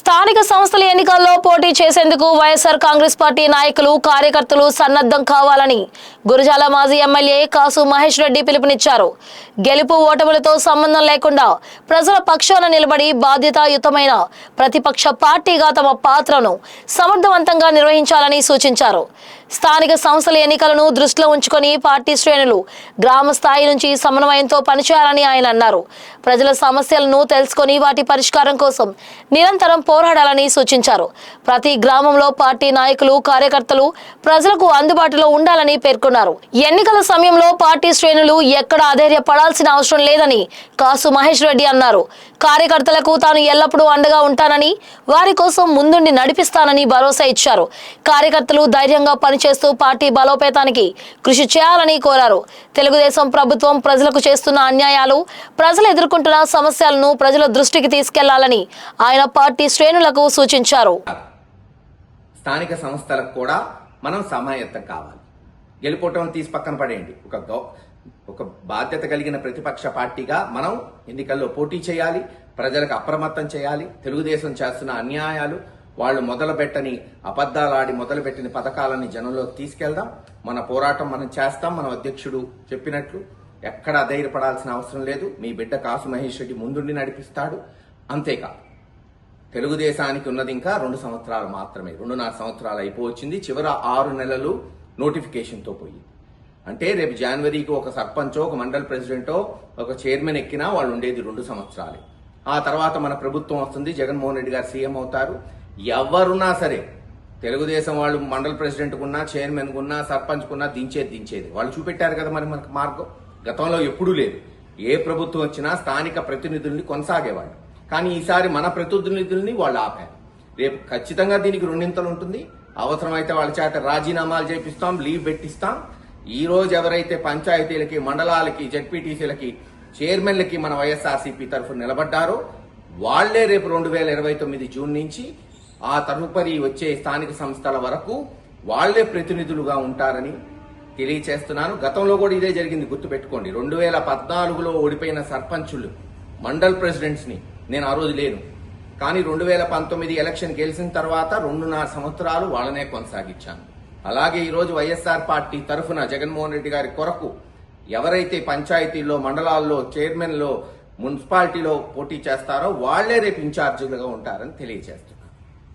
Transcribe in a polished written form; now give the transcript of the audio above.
స్థానిక సంస్థల ఎన్నికల్లో పోటీ చేసేందుకు వైఎస్ఆర్ కాంగ్రెస్ పార్టీ నాయకులు కార్యకర్తలు సన్నద్ధం కావాలని గురజాల మాజీ ఎమ్మెల్యే కాసు మహేష్ రెడ్డి పిలుపునిచ్చారు. గెలుపు ఓటములతో సంబంధం లేకుండా ప్రజల పక్షాన నిలబడి బాధ్యతాయుతమైన ప్రతిపక్ష పార్టీగా తమ పాత్రను సమర్థవంతంగా నిర్వహించాలని సూచించారు. స్థానిక సంస్థల ఎన్నికలను దృష్టిలో ఉంచుకొని పార్టీ శ్రేణులు గ్రామ స్థాయి నుంచి సమన్వయంతో పనిచేయాలని ఆయన అన్నారు. ప్రజల సమస్యలను తెలుసుకొని వాటి పరిష్కారం కోసం నిరంతరం పోరాడాలని సూచించారు. ప్రతి గ్రామంలో పార్టీ నాయకులు కార్యకర్తలు ప్రజలకు అందుబాటులో ఉండాలని పేర్కొన్నారు. ఎన్నికల సమయంలో పార్టీ శ్రేణులు ఎక్కడ అధైర్యపడాల్సిన అవసరం లేదని కాసు మహేష్ రెడ్డి అన్నారు. కార్యకర్తలకు తాను ఎల్లప్పుడూ అండగా ఉంటానని, వారి కోసం ముందుండి నడిపిస్తానని భరోసా ఇచ్చారు. కార్యకర్తలు ధైర్యంగా పనిచేస్తూ పార్టీ బలోపేతానికి కృషి చేయాలని కోరారు. తెలుగుదేశం ప్రభుత్వం ప్రజలకు చేస్తున్న అన్యాయాలు, ప్రజలు ఎదుర్కొంటున్న సమస్యలను ప్రజల దృష్టికి తీసుకెళ్లాలని ఆయన పార్టీ శ్రేణులకు సూచించారు. స్థానిక సంస్థలకు కూడా మనం సమాయత్తం కావాలి. గెలుపోవటం తీసి పక్కన పడేయండి. ఒక బాధ్యత కలిగిన ప్రతిపక్ష పార్టీగా మనం ఎన్నికల్లో పోటీ చేయాలి, ప్రజలకు అప్రమత్తం చేయాలి. తెలుగుదేశం చేస్తున్న అన్యాయాలు, వాళ్ళు మొదలుపెట్టని అబద్ధాలాడి మొదలుపెట్టిన పథకాలని జనంలోకి తీసుకెళ్దాం. మన పోరాటం మనం చేస్తాం. మన అధ్యక్షుడు చెప్పినట్లు ఎక్కడ అధైర్యపడాల్సిన అవసరం లేదు. మీ బిడ్డ కాసు మహేష్ రెడ్డి ముందుండి నడిపిస్తాడు. అంతేకాదు, తెలుగుదేశానికి ఉన్నది ఇంకా 2 సంవత్సరాలు మాత్రమే. 2.5 సంవత్సరాలు అయిపోవచ్చింది. చివరి 6 నెలలు నోటిఫికేషన్తో పోయింది. అంటే రేపు జనవరికి ఒక సర్పంచో, ఒక మండల్ ప్రెసిడెంటో, ఒక చైర్మన్ ఎక్కినా వాళ్ళు ఉండేది 2 సంవత్సరాలే. ఆ తర్వాత మన ప్రభుత్వం వస్తుంది, జగన్మోహన్ రెడ్డి గారు సీఎం అవుతారు. ఎవరున్నా సరే తెలుగుదేశం వాళ్ళు మండల్ ప్రెసిడెంట్ కున్నా, చైర్మన్ కున్నా, సర్పంచ్ కున్నా దించేది వాళ్ళు చూపెట్టారు కదా. మరి మనకు మార్గం గతంలో ఎప్పుడూ లేదు. ఏ ప్రభుత్వం వచ్చినా స్థానిక ప్రతినిధుల్ని కొనసాగేవాళ్ళు. కానీ ఈసారి మన ప్రతినిధుల్ని వాళ్ళు ఆపారు. రేపు ఖచ్చితంగా దీనికి 2 ఉంటుంది. అవసరమైతే వాళ్ళ చేత రాజీనామాలు చేపిస్తాం, లీవ్ పెట్టిస్తాం. ఈ రోజు ఎవరైతే పంచాయతీలకి, మండలాలకి, జడ్పీటీసీలకి, చైర్మన్లకి మన వైఎస్ఆర్సీపీ తరఫున నిలబడ్డారో వాళ్లే రేపు 2029 జూన్ నుంచి ఆ తదుపరి వచ్చే స్థానిక సంస్థల వరకు వాళ్లే ప్రతినిధులుగా ఉంటారని తెలియచేస్తున్నాను. గతంలో కూడా ఇదే జరిగింది, గుర్తుపెట్టుకోండి. 2014లో ఓడిపోయిన సర్పంచులు, మండల్ ప్రెసిడెంట్స్ ని నేను ఆ రోజు లేను. కానీ 2019 ఎలక్షన్ గెలిచిన తర్వాత 2.5 సంవత్సరాలు వాళ్ళనే కొనసాగించాను. అలాగే ఈరోజు వైఎస్ఆర్ పార్టీ తరఫున జగన్మోహన్ రెడ్డి గారి కొరకు ఎవరైతే పంచాయతీల్లో, మండలాల్లో, చైర్మన్లో, మున్సిపాలిటీలో పోటీ చేస్తారో వాళ్లే రేపు ఇన్ఛార్జీలుగా ఉంటారని తెలియజేస్తారు.